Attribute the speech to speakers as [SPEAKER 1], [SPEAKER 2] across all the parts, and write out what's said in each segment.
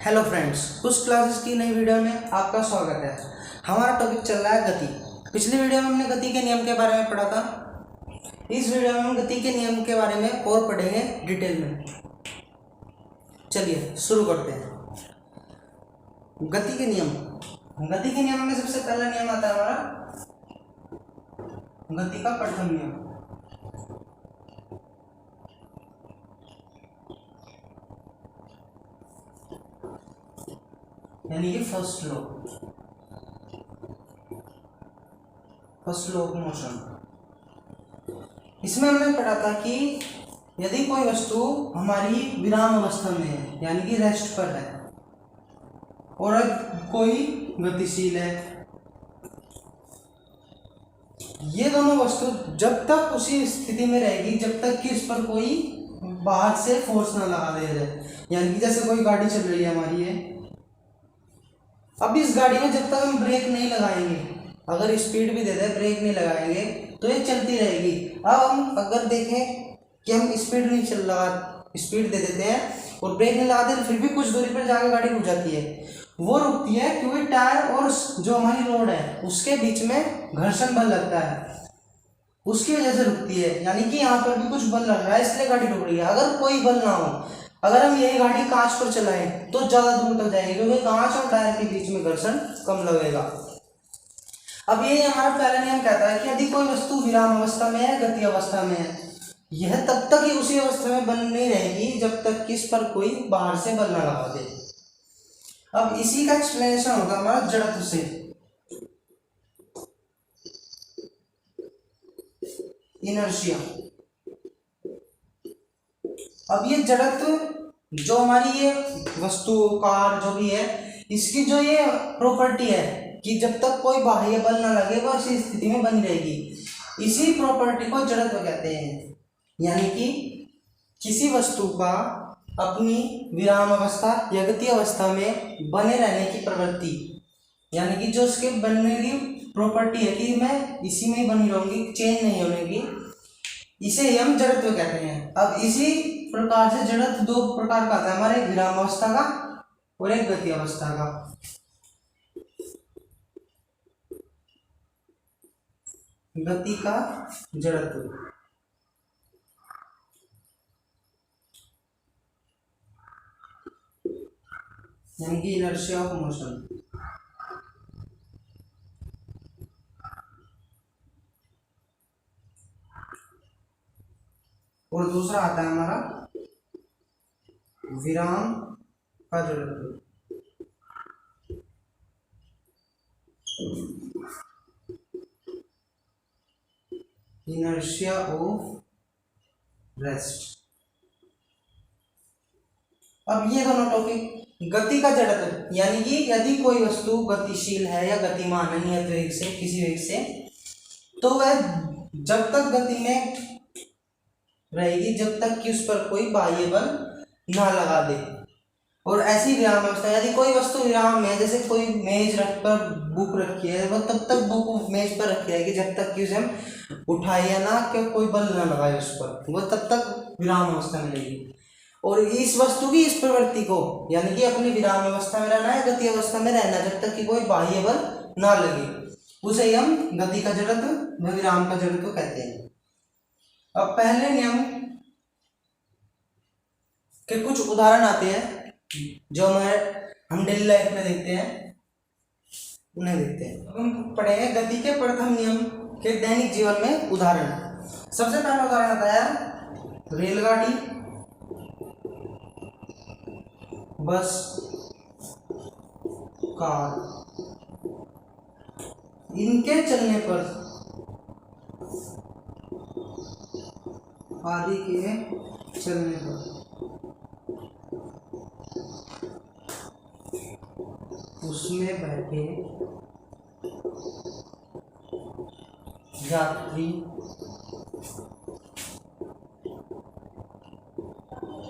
[SPEAKER 1] Hello friends, कुछ classes की नई वीडियो में आपका स्वागत है। हमारा टॉपिक चल रहा है गति। पिछली वीडियो में हमने गति के नियम के बारे में पढ़ा था। इस वीडियो में हम गति के नियम के बारे में और पढ़ेंगे डिटेल में। चलिए शुरू करते हैं। गति के नियम। गति के नियम में सबसे पहला नियम आता है हमारा गति का प्रथम नियम, यानी कि फर्स्ट लॉ ऑफ मोशन। इसमें हमने पढ़ा था कि यदि कोई वस्तु हमारी विराम अवस्था में है, यानी कि रेस्ट पर है, और अब कोई गतिशील है, ये दोनों वस्तु जब तक उसी स्थिति में रहेगी जब तक कि इस पर कोई बाहर से फोर्स ना लगा दिया जाए। यानी कि जैसे कोई गाड़ी चल रही है हमारी है, अब इस गाड़ी में जब तक हम ब्रेक नहीं लगाएंगे, अगर स्पीड भी दे दे ब्रेक नहीं लगाएंगे तो ये चलती रहेगी। अब हम अगर देखें कि हम स्पीड दे देते हैं और ब्रेक नहीं लगाते तो फिर भी कुछ दूरी पर जाकर गाड़ी रुक जाती है। वो रुकती है क्योंकि टायर और जो हमारी रोड है उसके बीच में घर्षण बल लगता है, उसकी वजह से रुकती है। यानी कि यहाँ पर भी कुछ बल लग रहा है इसलिए गाड़ी रुक रही है। अगर कोई बल ना हो, अगर हम यही गाड़ी कांच पर चलाएं तो ज़्यादा दूर तक जाएंगे क्योंकि कांच और टायर के बीच में घर्षण कम लगेगा। अब ये हमारा पहला नियम कहता है कि यदि कोई वस्तु विराम अवस्था में है, गति अवस्था में है, यह तब तक ही उसी अवस्था में बन नहीं रहेगी जब तक कि इस पर कोई बाहर से बल ना लगा दे। अब इसी का एक्सप्लेनेशन होगा हमारा जड़त्व से। इनर्शिया। अब ये जड़त्व जो हमारी ये वस्तु कार जो भी है, इसकी जो ये प्रॉपर्टी है कि जब तक कोई बाह्य बल ना लगे वो इसी स्थिति में बनी रहेगी, इसी प्रॉपर्टी को जड़त्व कहते हैं। यानी कि किसी वस्तु का अपनी विराम अवस्था या गति अवस्था में बने रहने की प्रवृत्ति, यानी कि जो उसके बनने की प्रॉपर्टी है कि मैं इसी में ही बनी रहूंगी, चेंज नहीं होने की, इसे ही हम जड़त्व कहते हैं। अब इसी प्रकार से जड़त्व दो प्रकार का आता है हमारे, विराम अवस्था का और एक गति अवस्था का। गति का जड़त्व, यानी कि इनर्शिया ऑफ मोशन। और दूसरा आता है हमारा विराम का जड़त्व। Inertia of rest. अब ये दोनों टॉपिक, गति का जड़त्व यानी कि यदि कोई वस्तु गतिशील है या गतिमान है नियत वेग से, किसी वेग से, तो वह जब तक गति में रहेगी जब तक कि उस पर कोई बाह्य बल ना लगा दे। और ऐसी विराम अवस्था, यदि कोई वस्तु विराम में, जैसे कोई मेज रख कर बुक रखी है, वो तब तक बुक मेज पर रखी रहेगी जब तक कि उसे हम उठाए ना कि कोई बल ना लगाए उस पर, वो तब तक विराम अवस्था में रहेगी। और इस वस्तु की इस प्रवृत्ति को, यानी कि अपनी विराम अवस्था में रहना है, गति अवस्था में रहना, जब तक कि कोई बाह्य बल ना लगे, उसे हम गति का जड़त्व व विराम का जड़त्व कहते हैं। अब पहले नियम के कुछ उदाहरण आते हैं जो हम डेली लाइफ में देखते हैं, उन्हें देखते हैं। अब हम पढ़ेंगे गति के प्रथम नियम के दैनिक जीवन में उदाहरण। सबसे पहला उदाहरण आता है रेलगाड़ी, बस, कार, इनके चलने पर, आदि के चलने पर उसमें बैठे यात्री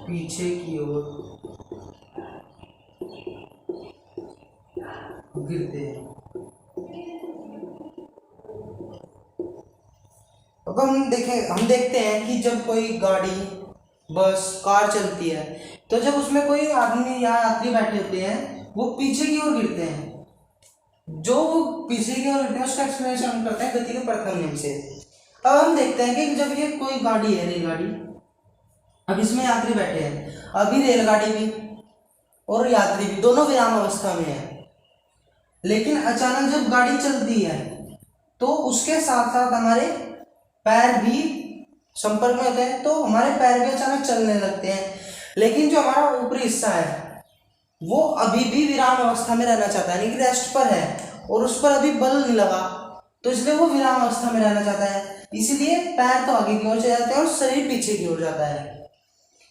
[SPEAKER 1] पीछे की ओर गिरते हैं। अब हम देखते हैं कि जब कोई गाड़ी, बस, कार चलती है, तो जब उसमें कोई आदमी या यात्री बैठे होते हैं वो पीछे की ओर गिरते हैं, जो पीछे की ओर गिरते हैं उसका एक्सप्लेनेशन हम करते हैं गति के प्रथम नियम से। अब हम देखते हैं कि जब ये कोई गाड़ी है, रेलगाड़ी, अब इसमें यात्री बैठे हैं, अभी रेलगाड़ी भी और यात्री भी दोनों विराम अवस्था में है, लेकिन अचानक जब गाड़ी चलती है तो उसके साथ साथ हमारे पैर भी संपर्क में होते हैं, तो हमारे पैर भी अचानक चलने लगते हैं, लेकिन जो हमारा ऊपरी हिस्सा है वो अभी भी विराम अवस्था में रहना चाहता है, यानी कि रेस्ट पर है और उस पर अभी बल नहीं लगा, तो इसलिए वो विराम अवस्था में रहना चाहता है। इसलिए पैर तो आगे की ओर चले जाते हैं और शरीर पीछे की ओर जाता है,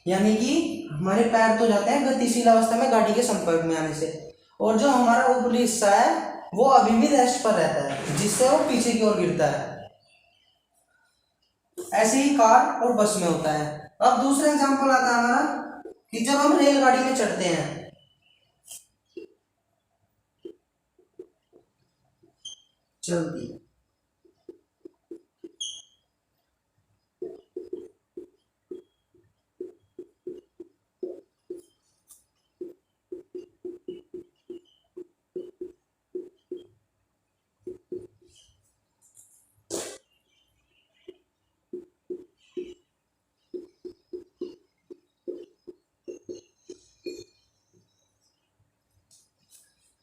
[SPEAKER 1] यानी कि हमारे पैर तो जाते हैं गतिशील अवस्था में गाड़ी के संपर्क में आने से, और जो हमारा ऊपरी हिस्सा है वो अभी भी रेस्ट पर रहता है, जिससे वो पीछे की ओर गिरता है। ऐसे ही कार और बस में होता है। अब दूसरा एग्जांपल आता है हमारा कि जब हम रेलगाड़ी में चढ़ते हैं, चलती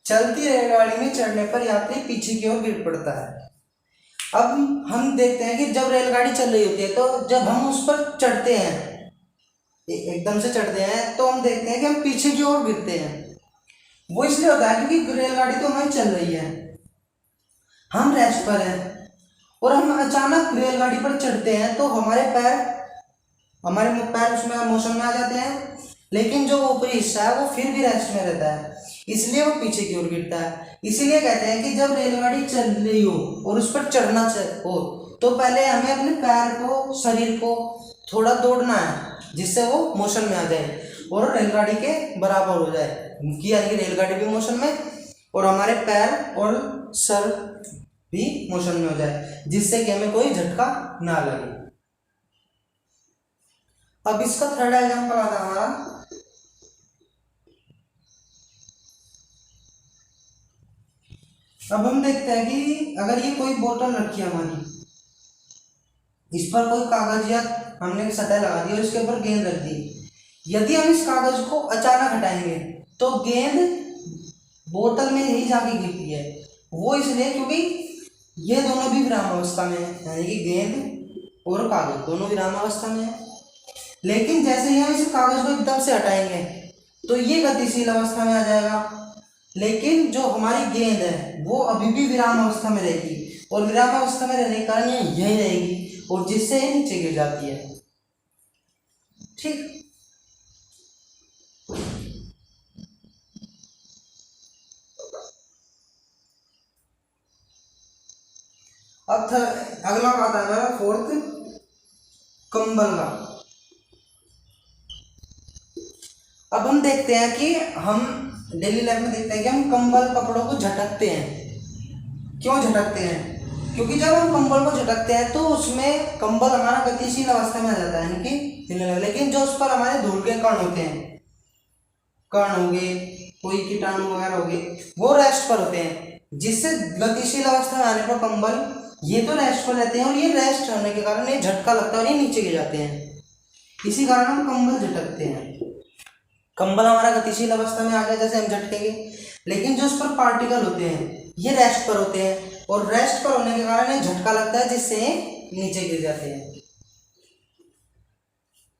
[SPEAKER 1] चलती रेलगाड़ी में चढ़ने पर यात्री पीछे की ओर गिर पड़ता है। अब हम देखते हैं कि जब रेलगाड़ी चल रही होती है तो जब हम उस पर चढ़ते हैं, एकदम से चढ़ते हैं, तो हम देखते हैं कि हम पीछे की ओर गिरते हैं। वो इसलिए होता है क्योंकि रेलगाड़ी तो हमारी चल रही है, हम रेस्ट पर हैं, और हम अचानक रेलगाड़ी पर चढ़ते हैं तो हमारे पैर उसमें मोशन में आ जाते हैं, लेकिन जो ऊपरी हिस्सा है वो फिर भी रेस्ट में रहता है, इसलिए वो पीछे की ओर गिरता है। इसीलिए कहते हैं कि जब रेलगाड़ी चल रही हो और उस पर चढ़ना हो तो पहले हमें अपने पैर को, शरीर को थोड़ा दौड़ना है, जिससे वो मोशन में आ जाए और रेलगाड़ी के बराबर हो जाए, यानी कि रेलगाड़ी भी मोशन में और हमारे पैर और सर भी मोशन में हो जाए, जिससे कि हमें कोई झटका ना लगे। अब इसका थर्ड एग्जांपल आता है हमारा, अब हम देखते हैं कि अगर ये कोई बोतल रखी है हमारी, इस पर कोई कागज या हमने सतह लगा दी और इसके ऊपर गेंद रख दी, यदि हम इस कागज को अचानक हटाएंगे तो गेंद बोतल में ही जाके गिरती है। वो इसलिए क्योंकि ये दोनों भी विराम अवस्था में है, यानी कि गेंद और कागज दोनों विराम अवस्था में है, लेकिन जैसे ही हम इस कागज को एकदम से हटाएंगे तो ये गतिशील अवस्था में आ जाएगा, लेकिन जो हमारी गेंद है वो अभी भी विराम अवस्था में रहेगी, और विराम अवस्था में रहने के कारण ये यही रहेगी और जिससे ये नीचे गिर जाती है। ठीक, अब अगला बात है हमारा फोर्थ, कंबल का। अब हम देखते हैं कि हम डेली लाइफ में देखते हैं कि हम कंबल कपड़ों को झटकते हैं। क्यों झटकते हैं? क्योंकि जब हम कंबल को झटकते हैं तो उसमें कंबल हमारा गतिशील अवस्था में आ जाता है, यानी कि हिलने लगता है, लेकिन जो उस पर हमारे धूल के कण होते हैं, कण हो गए, कोई कीटाणु वगैरह हो गए, वो रेस्ट पर होते हैं, जिससे गतिशील अवस्था में आने पर कंबल ये तो रेस्ट पर रहते हैं और ये रेस्ट होने के कारण ये झटका लगता है और ये नीचे गिर जाते हैं। इसी कारण हम कंबल झटकते हैं। कंबल हमारा गतिशील अवस्था में आ गया जैसे हम झटकेंगे, लेकिन जो उस पर पार्टिकल होते हैं ये रेस्ट पर होते हैं और रेस्ट पर होने के कारण ये झटका लगता है जिससे नीचे गिर जाते हैं।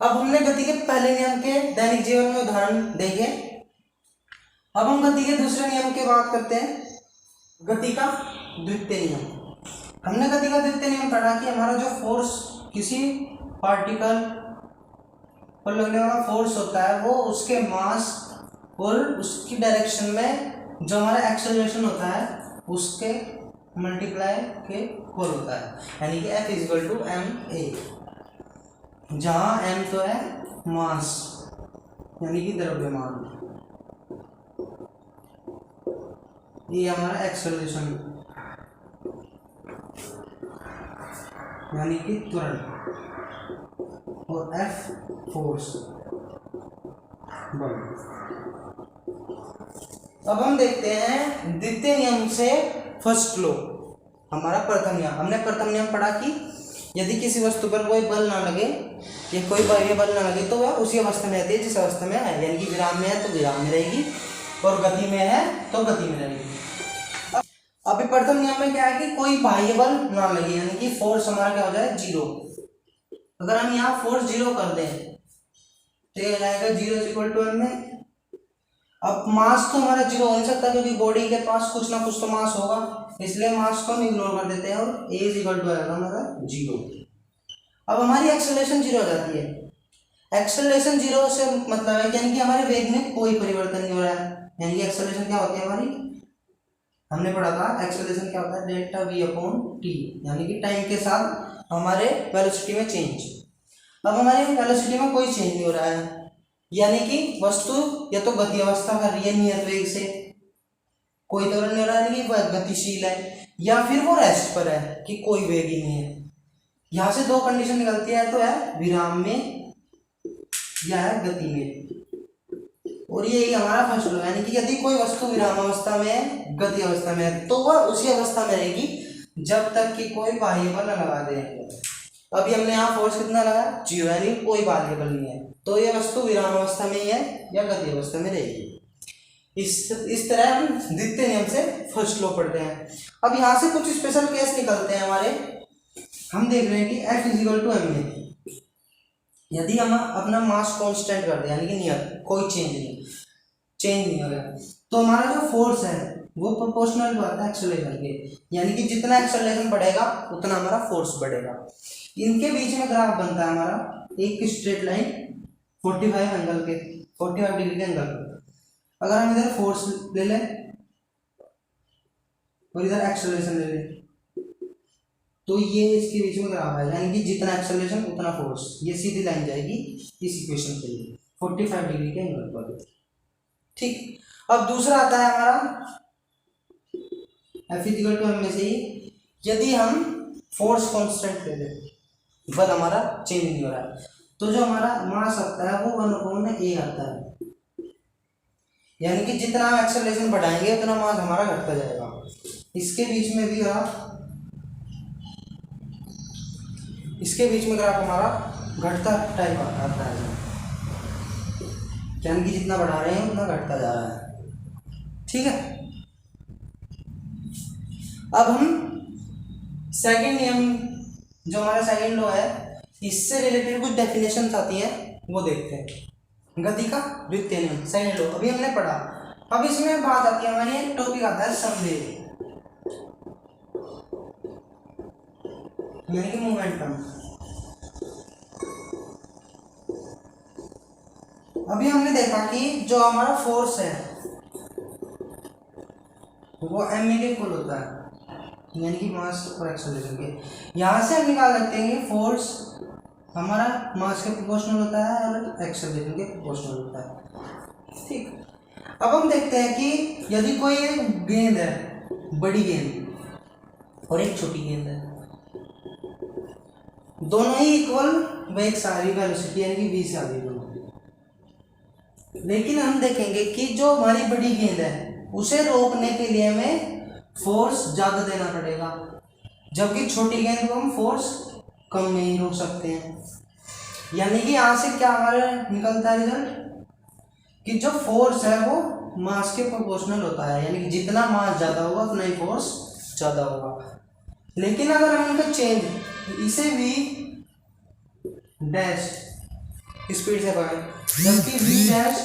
[SPEAKER 1] अब हमने गति के पहले नियम के दैनिक जीवन में उदाहरण देखे। अब हम गति के दूसरे नियम की बात करते हैं, गति का द्वितीय नियम। हमने गति का द्वितीय नियम पढ़ा कि हमारा जो फोर्स किसी पार्टिकल पर लगने वाला फोर्स होता है वो उसके मास और उसकी डायरेक्शन में जो हमारा एक्सेलरेशन होता है उसके मल्टीप्लाई के इक्वल होता है, यानी कि F = ma, जहाँ m तो है मास यानी कि द्रव्यमान, ये हमारा एक्सेलरेशन यानी कि त्वरण, और F फोर्स। बल। अब हम देखते हैं द्वितीय नियम से फर्स्ट लॉ, हमारा प्रथम नियम। हमने प्रथम नियम पढ़ा कि यदि किसी वस्तु पर कोई बल ना लगे या कोई बाह्य बल ना लगे तो वह उसी अवस्था में रहती है जिस अवस्था में है, यानी कि विराम में है तो विराम में रहेगी और गति में है तो गति में रहेगी। अभी प्रथम नियम में क्या है कि कोई बाह्य बल ना लगे, यानी कि फोर्स हमारा क्या हो जाए 0। अगर हम यहाँ फोर्स 0 कर दें तो ये हो जाएगा 0 में। अब मास तो हमारा 0 हो नहीं सकता क्योंकि बॉडी के पास कुछ ना कुछ तो मास होगा, इसलिए मास को हम इग्नोर कर देते हैं और a आएगा हमारा 0। अब हमारी एक्सेलरेशन 0 हो जाती है। एक्सेलरेशन 0 से मतलब है यानी कि हमारे वेग में कोई परिवर्तन नहीं हो रहा है, यानी कि एक्सेलरेशन क्या होती है हमारी, हमने पढ़ा था एक्सेलरेशन क्या होता है डेल्टा v अपॉन टी, यानी कि टाइम के साथ हमारे वेलोसिटी में चेंज। अब हमारे वेलोसिटी में कोई चेंज नहीं हो रहा है, यानी कि वस्तु या तो गति अवस्था कर रही है नियत वेग से, कोई त्वरण नहीं हो रहा है, यानी कि वह गतिशील है, या फिर वो रेस्ट पर है कि कोई वेग ही नहीं है। यहाँ से 2 कंडीशन निकलती है, तो है विराम में या है गति में। और यही हमारा फर्स्ट लॉ, यानी कि यदि कोई वस्तु विराम अवस्था में है गति अवस्था में है तो वह उसी अवस्था में रहेगी जब तक कि कोई बाह्य बल न लगा दे। अभी हमने यहाँ फोर्स कितना लगा 0, यानी कोई बाह्य बल नहीं है, तो ये वस्तु विराम अवस्था में ही है या गति अवस्था में रहेगी। इस तरह हम द्वितीय नियम से फर्स्ट लॉ पढ़ते हैं। अब यहाँ से कुछ स्पेशल केस निकलते हैं हमारे। हम देख रहे हैं कि F = ma। यदि हम अपना मास कांस्टेंट कर दें, यानी कि नियत, कोई चेंज नहीं हो रहा, तो हमारा जो फोर्स है वो प्रोपोर्शनल होता है एक्सेलरेशन के, यानी कि जितना एक्सेलरेशन बढ़ेगा उतना हमारा फोर्स बढ़ेगा। इनके बीच में ग्राफ बनता है हमारा एक स्ट्रेट लाइन 45 डिग्री के एंगल पर। अगर हम इधर फोर्स ले लें और इधर एक्सेलरेशन ले लें तो ये इसके बीच में ग्राफ है, यानी कि जितना एक्सेलरेशन उतना फोर्स, ये सीधी लाइन जाएगी इस इक्वेशन के लिए 45 डिग्री के एंगल पर। ठीक, अब दूसरा आता है हमारा F = m में से ही यदि हम फोर्स कांस्टेंट ले लें, बल हमारा चेंज नहीं हो रहा है, तो जो हमारा मास आता है वो 1/a आता है, यानी कि जितना हम एक्सेलरेशन बढ़ाएंगे उतना मास हमारा घटता जाएगा। इसके बीच में भी ग्राफ हमारा घटता टाइप आता है, यानी कि जितना बढ़ा रहे हैं उतना घटता जा रहा है। ठीक है, अब हम सेकंड नियम जो हमारा सेकंड लॉ है इससे रिलेटेड कुछ डेफिनेशंस आती हैं वो देखते हैं। गति का द्वितीय नियम सेकंड लॉ अभी हमने पढ़ा। अब इसमें बात आती है हमारी, एक टॉपिक आता है संवेग, यानी कि मोमेंटम। अभी हमने देखा कि जो हमारा फोर्स है वो ma के इक्वल होता है, यानी कि मास और एक्सेलरेशन के। यहाँ से हम निकाल सकते हैं कि फोर्स हमारा मास के प्रोपोर्शनल होता है और एक्सेलरेशन के प्रोपोर्शनल होता है। ठीक, अब हम देखते हैं कि यदि कोई एक गेंद है, बड़ी गेंद और एक छोटी गेंद है, दोनों ही इक्वल वेग से आ रही वेलोसिटी, यानी कि v से आ रही दोनों, लेकिन हम देखेंगे कि जो हमारी बड़ी गेंद है उसे रोकने के लिए हमें फोर्स ज़्यादा देना पड़ेगा, जबकि छोटी गेंद को हम फोर्स कम में ही रोक सकते हैं। यानी कि यहाँ से क्या हमारा निकलता है रिजल्ट कि जो फोर्स है वो मास के प्रोपोर्शनल होता है, यानी कि जितना मास ज़्यादा होगा उतना ही फोर्स ज़्यादा होगा। लेकिन अगर हम इनका चेंज इसे v डैश स्पीड से पकड़ें, जबकि v dash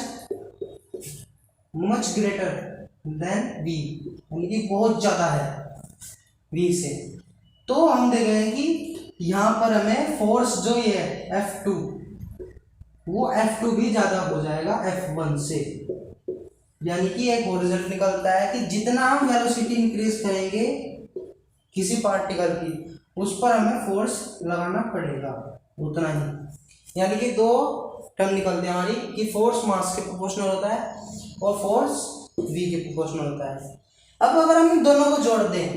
[SPEAKER 1] much greater than v, यानी कि बहुत ज़्यादा है v से, तो हम देख रहे हैं कि यहाँ पर हमें फोर्स जो ये है F2 वो F2 भी ज़्यादा हो जाएगा F1 से। यानी कि एक और रिजल्ट निकलता है कि जितना हम वेलोसिटी इंक्रीज करेंगे किसी पार्टिकल की उस पर हमें फोर्स लगाना पड़ेगा उतना ही। यानी कि 2 टर्म निकलते हैं हमारी कि फोर्स मास के प्रोपोर्शनल होता है और फोर्स v के प्रोपोर्शनल होता है। अब अगर हम इन दोनों को जोड़ दें,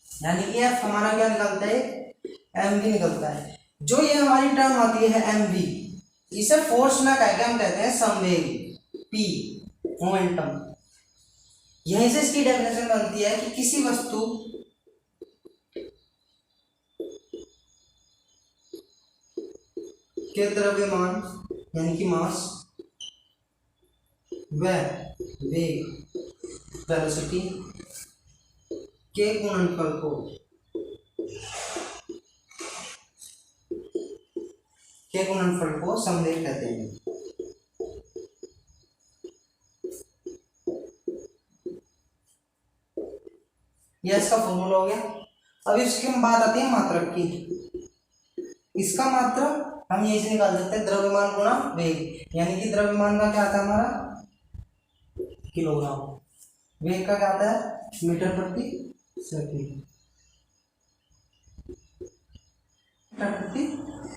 [SPEAKER 1] यानी कि F हमारा क्या निकलता है mv निकलता है, जो ये हमारी टर्म आती है mv, इसे फोर्स ना कह के हम कहते हैं संवेग पी, मोमेंटम। यहीं से इसकी डेफिनेशन बनती है कि किसी वस्तु के द्रव्यमान यानी कि मास व वेग वेलोसिटी के गुणनफल को संवेग कहते हैं। यह इसका फॉर्मूला हो गया। अब इसकी बात आती है मात्रक की। इसका मात्रक हम यही से निकाल सकते हैं, द्रव्यमान गुणा वेग, यानी कि द्रव्यमान का क्या आता है हमारा किलोग्राम, वेग का क्या आता है मीटर प्रति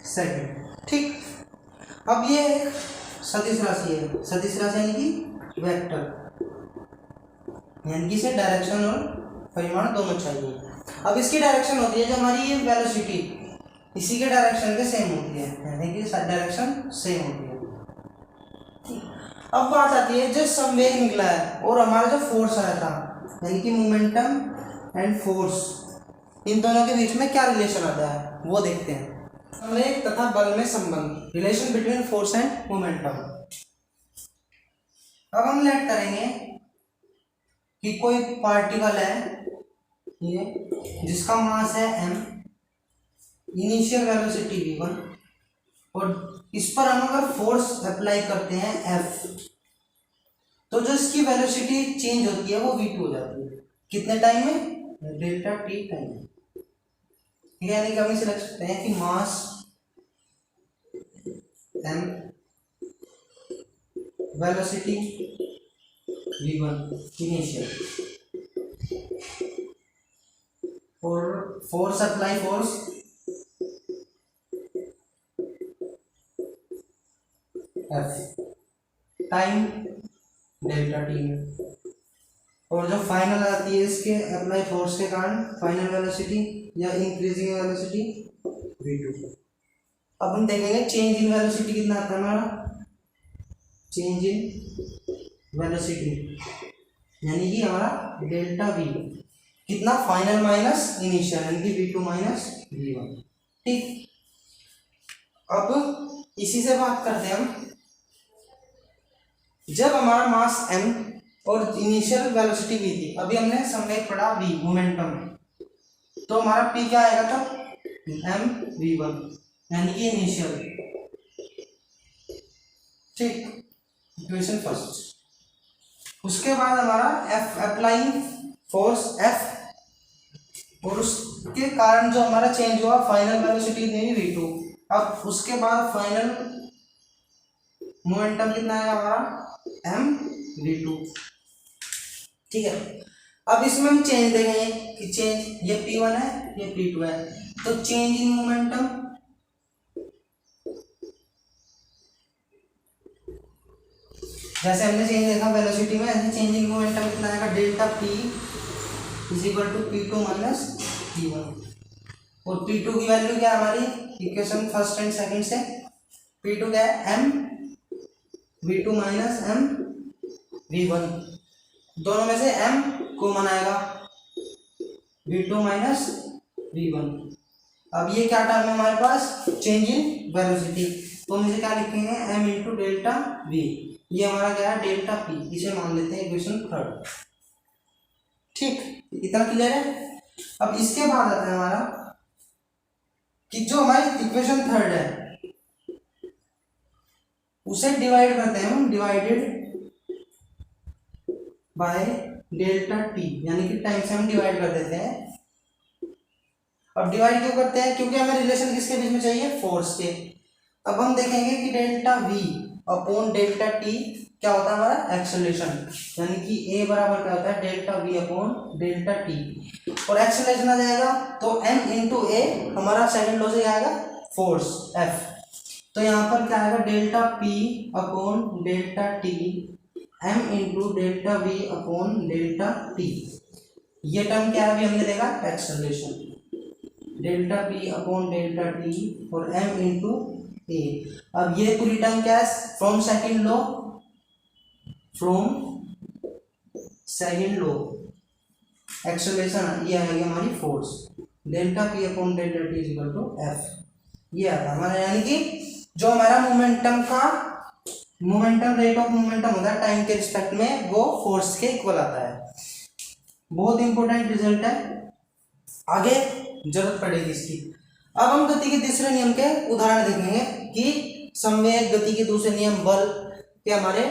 [SPEAKER 1] सेकंड, ठीक। अब ये एक सदिश राशि है, सदिश राशि यानी कि वेक्टर, यानी कि इसे डायरेक्शन और परिमाण दोनों चाहिए। अब इसकी डायरेक्शन होती है जो हमारी ये वेलोसिटी इसी के डायरेक्शन के सेम होती है, यानी कि डायरेक्शन सेम होती है। अब बात आती है जो संवेग निकला है और हमारा जो फोर्स आया था, यानी कि मोमेंटम एंड फोर्स, इन दोनों के बीच में क्या रिलेशन आता है वो देखते हैं। संवेग तथा बल में संबंध, relation between force and momentum. अब हम लेट करेंगे कि कोई पार्टिकल है ये जिसका मास है m, इनिशियल वेलोसिटी v1, और इस पर हम अगर फोर्स अप्लाई करते हैं F, तो जो इसकी वेलोसिटी चेंज होती है वो v2 हो जाती है। कितने टाइम में? डेल्टा t टाइम में। यानी कि हम इसे रख सकते हैं कि मास m, वेलोसिटी v1 इनिशियल, और force apply force F, time delta T में, और जो फाइनल आती है इसके अप्लाई फोर्स के कारण फाइनल वेलोसिटी या इंक्रीजिंग वेलोसिटी v2। अब हम देखेंगे चेंज इन वेलोसिटी कितना आता है हमारा, चेंज इन वेलोसिटी यानी कि हमारा डेल्टा v कितना, फाइनल माइनस इनिशियल, यानी कि v2 माइनस v1, ठीक। अब इसी से बात करते हैं हम, जब हमारा मास m और इनिशियल वेलोसिटी v थी, अभी हमने संवेग पढ़ा v मोमेंटम, तो हमारा p क्या आएगा तब m v1 यानी कि इनिशियल, ठीक, इक्वेशन फर्स्ट। उसके बाद हमारा f अप्लाइंग फोर्स F, और उसके कारण जो हमारा चेंज हुआ फाइनल वेलोसिटी थी v2। अब उसके बाद फाइनल मोमेंटम कितना आएगा हमारा m v2, ठीक है। अब इसमें हम चेंज देखेंगे कि चेंज, ये p1 है ये p2 है, तो चेंज इन मोमेंटम जैसे हमने चेंज देखा वेलोसिटी में, ऐसे चेंज इन मोमेंटम कितना आएगा, delta p is equal to p2 minus p1, और p2 की वैल्यू क्या है हमारी इक्वेशन फर्स्ट एंड सेकंड से, p2 क्या है m v2 minus m v1, दोनों में से m कॉमन आएगा v2 माइनस v1। अब ये क्या टर्म है हमारे पास, चेंज इन वेलोसिटी, तो हम इसे क्या लिखेंगे m इंटू डेल्टा v, ये हमारा क्या है डेल्टा p, इसे मान लेते हैं इक्वेशन थर्ड, ठीक, इतना क्लियर है। अब इसके बाद आता है हमारा कि जो हमारी इक्वेशन थर्ड है उसे डिवाइड करते हैं हम, डिवाइडेड बाय डेल्टा टी, यानी कि टाइम से हम डिवाइड कर देते हैं। अब डिवाइड क्यों करते हैं, क्योंकि हमें रिलेशन किसके बीच में चाहिए, फोर्स के। अब हम देखेंगे कि delta we upon delta T क्या होता है हमारा एक्सेलरेशन, यानी कि a बराबर क्या होता है delta we upon delta T, और एक्सेलरेशन आ जाएगा तो m इंटू ए, हमारा सेकंड लॉ से आएगा फोर्स F, तो यहाँ पर क्या आएगा delta p upon delta T m into delta we upon delta T. ये टर्म क्या है अभी हमने देखा acceleration, delta p upon delta T और m इंटू ए। अब ये पूरी टर्म क्या है, फ्रॉम सेकंड लॉ एक्सेलरेशन, ये आएगी हमारी force delta P upon delta T equal to F. ये आता है हमारा, यानी कि जो हमारा मोमेंटम रेट ऑफ मोमेंटम होता है टाइम के रिस्पेक्ट में, वो फोर्स के इक्वल आता है। बहुत इंपॉर्टेंट रिजल्ट है, आगे जरूरत पड़ेगी इसकी। अब हम गति के तीसरे नियम के उदाहरण देखेंगे कि संवेग गति के दूसरे नियम बल के हमारे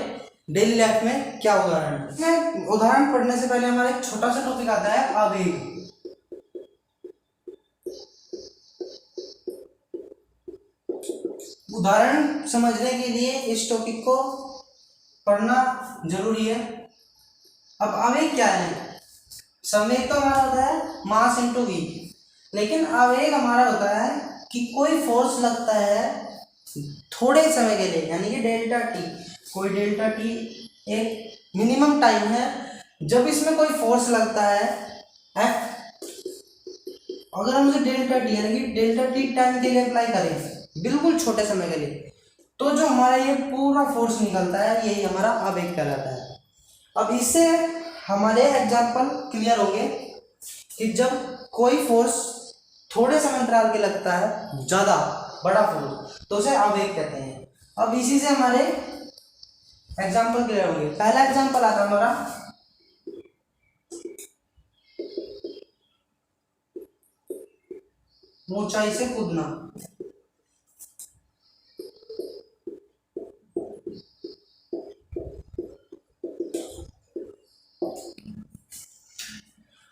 [SPEAKER 1] डेली लाइफ में क्या उदाहरण है। उदाहरण पढ़ने से पहले हमारा एक छोटा सा टॉपिक आता है आवेग। उदाहरण समझने के लिए इस टॉपिक को पढ़ना जरूरी है। अब आवेग क्या है, संवेग तो हमारा होता है मास इंटू वी, लेकिन आवेग हमारा होता है कि कोई फोर्स लगता है थोड़े समय के लिए, यानी कि डेल्टा टी। कोई डेल्टा टी एक मिनिमम टाइम है जब इसमें कोई फोर्स लगता है एफ। अगर हम उसे डेल्टा टी यानी कि डेल्टा टी टाइम के लिए अप्लाई करें बिल्कुल छोटे समय के लिए, तो जो हमारा ये पूरा फोर्स निकलता है यही हमारा आवेग कहलाता है। अब इससे हमारे एग्जाम्पल क्लियर हो गए कि जब कोई फोर्स थोड़े समय अंतराल के लगता है ज़्यादा बड़ा फोर्स, तो उसे आवेग कहते हैं। अब इसी से हमारे एग्जाम्पल क्लियर हो गए। पहला एग्जाम्पल आता है हमारा ऊंचाई से कूदना।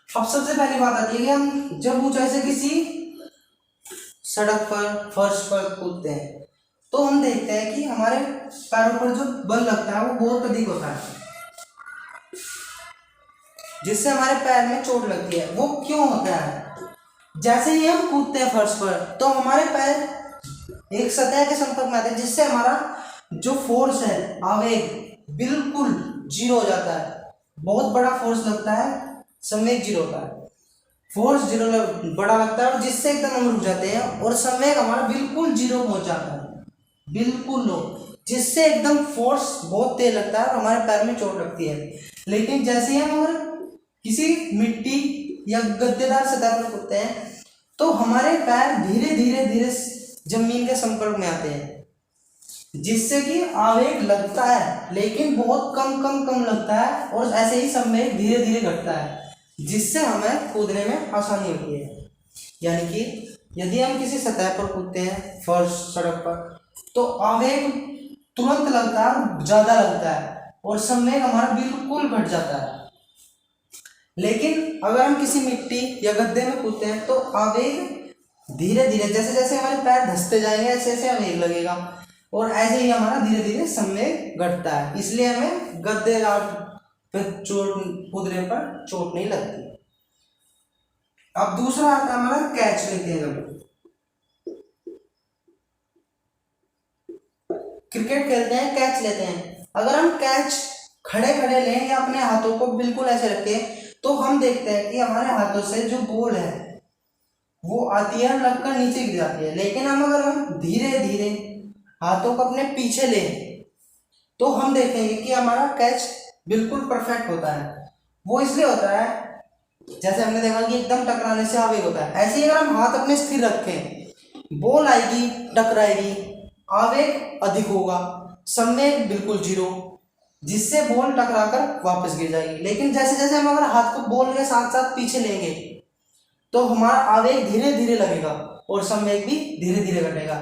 [SPEAKER 1] अब सबसे पहली बात आती है कि हम जब ऊंचाई से किसी सड़क पर फर्श पर कूदते हैं तो हम देखते हैं कि हमारे पैरों पर जो बल लगता है वो बहुत अधिक होता है, जिससे हमारे पैर में चोट लगती है। वो क्यों होता है, जैसे ही हम कूदते हैं फर्श पर तो हमारे पैर एक सतह के संपर्क में आते हैं, जिससे हमारा जो फोर्स है आवेग बिल्कुल जीरो हो जाता है। बहुत बड़ा फोर्स लगता है, संवेग जीरो होता है। फोर्स जीरो बड़ा लगता है और जिससे एकदम हम रुक जाते हैं, और संवेग हमारा बिल्कुल जीरो पहुंच जाता है, बिल्कुल लो, जिससे एकदम फोर्स बहुत तेज लगता है और हमारे पैर में चोट लगती है। लेकिन जैसे ही हम अगर किसी मिट्टी या गद्देदार सतह पर कूदते हैं तो हमारे पैर धीरे धीरे धीरे जमीन के संपर्क में आते हैं, जिससे कि आवेग लगता है लेकिन बहुत कम लगता है, और ऐसे ही संवेग धीरे धीरे घटता है, जिससे हमें कूदने में आसानी होती है। यानी कि यदि हम किसी सतह पर कूदते हैं फर्श सड़क पर तो आवेग तुरंत लगता है, ज़्यादा लगता है, और संवेग हमारा बिल्कुल घट जाता है। लेकिन अगर हम किसी मिट्टी या गद्दे में कूदते हैं तो आवेग धीरे धीरे, जैसे जैसे हमारे पैर धंसते जाएंगे ऐसे ऐसे आवेग लगेगा, और ऐसे ही हमारा धीरे धीरे संवेग घटता है। इसलिए हमें गद्देदार पे चोट कूदने पर चोट नहीं लगती। अब दूसरा आता है हमारा कैच लेते हैं। जब क्रिकेट खेलते हैं कैच लेते हैं, अगर हम कैच खड़े खड़े लें या अपने हाथों को बिल्कुल ऐसे रखें तो हम देखते हैं कि हमारे हाथों से जो बॉल है वो आती है लगकर नीचे गिर जाती है। लेकिन अगर हम धीरे धीरे हाथों को अपने पीछे लें तो हम देखेंगे कि हमारा कैच बिल्कुल परफेक्ट होता है। वो इसलिए होता है, जैसे हमने देखा कि एकदम टकराने से आवेग होता है, ऐसे ही अगर हम हाथ अपने स्थिर रखें बॉल आएगी टकराएगी, आवेग अधिक होगा, संवेग बिल्कुल जीरो, जिससे बॉल टकराकर वापस गिर जाएगी। लेकिन जैसे जैसे हम अगर हाथ को बॉल के साथ साथ पीछे लेंगे तो हमारा आवेग धीरे धीरे लगेगा और संवेग भी धीरे धीरे घटेगा।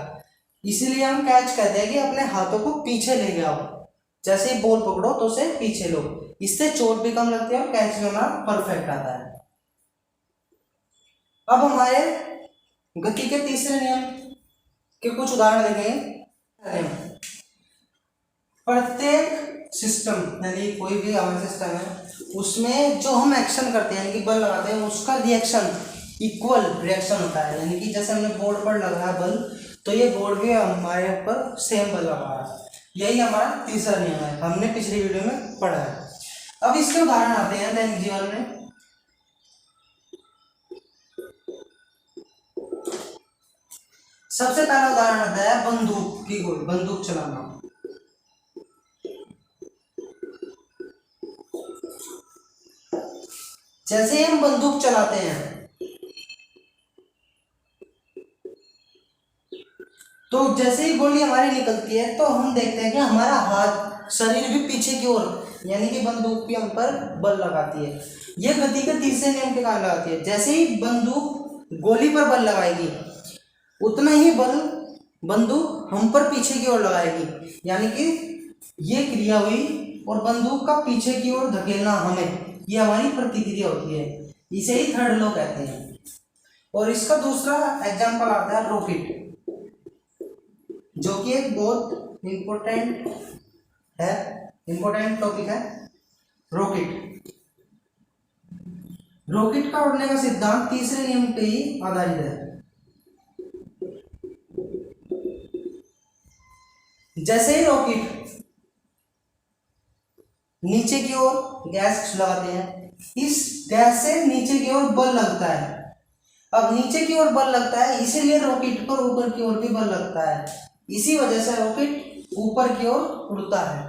[SPEAKER 1] इसीलिए हम कैच कहते हैं कि अपने हाथों को पीछे ले आओ, जैसे ही बॉल पकड़ो तो उसे पीछे लो, इससे चोट भी कम लगती है और कैच भी हमारा परफेक्ट आता है। अब हमारे गति के तीसरे नियम के कुछ उदाहरण देखेंगे। प्रत्येक सिस्टम यानी कोई भी हमारा सिस्टम है उसमें जो हम एक्शन करते हैं यानी कि बल लगाते हैं उसका रिएक्शन इक्वल रिएक्शन होता है। यानी कि जैसे हमने बोर्ड पर लगाया बल तो ये बोर्ड भी हमारे ऊपर सेम बल लगा रहा है। यही हमारा तीसरा नियम है, हमने पिछली वीडियो में पढ़ा है। अब इसके उदाहरण आते हैं दैनिक जीवन में। सबसे पहला उदाहरण आता है बंदूक की गोली, बंदूक चलाना। जैसे ही हम बंदूक चलाते हैं तो जैसे ही गोली हमारी निकलती है तो हम देखते हैं कि हमारा हाथ, शरीर भी पीछे की ओर, यानी कि बंदूक भी हम पर बल लगाती है। यह गति के तीसरे नियम के कारण लगाती है। जैसे ही बंदूक गोली पर बल लगाएगी उतना ही बल बंदूक हम पर पीछे की ओर लगाएगी, यानी कि ये क्रिया हुई और बंदूक का पीछे की ओर धकेलना हमें, ये हमारी प्रतिक्रिया होती है। इसे ही थर्ड लॉ कहते हैं। और इसका दूसरा एग्जाम्पल आता है रॉकेट, जो कि एक बहुत इम्पोर्टेंट टॉपिक है। रॉकेट का उड़ने का सिद्धांत तीसरे नियम पे ही आधारित है। जैसे ही रॉकेट नीचे की ओर गैस लगाते हैं, इस गैस से नीचे की ओर बल लगता है। अब नीचे की ओर बल लगता है, इसीलिए रॉकेट पर ऊपर की ओर भी बल लगता है। इसी वजह से रॉकेट ऊपर की ओर उड़ता है।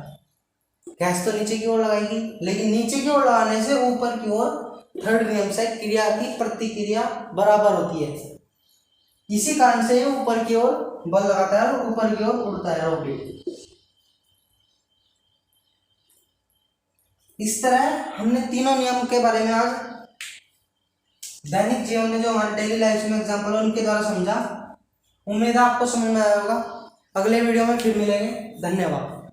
[SPEAKER 1] गैस तो नीचे की ओर लगाएगी, लेकिन नीचे की ओर लगाने से ऊपर की ओर थर्ड नियम से क्रिया की प्रतिक्रिया बराबर होती है। इसी कारण से ऊपर की ओर बल लगाता है और ऊपर की ओर उड़ता है रॉकेट। इस तरह हमने तीनों नियम के बारे में आज दैनिक जीवन में जो हमारे डेली लाइफ में एग्जाम्पल है उनके द्वारा समझा। उम्मीद है आपको समझ में आया होगा। अगले वीडियो में फिर मिलेंगे। धन्यवाद।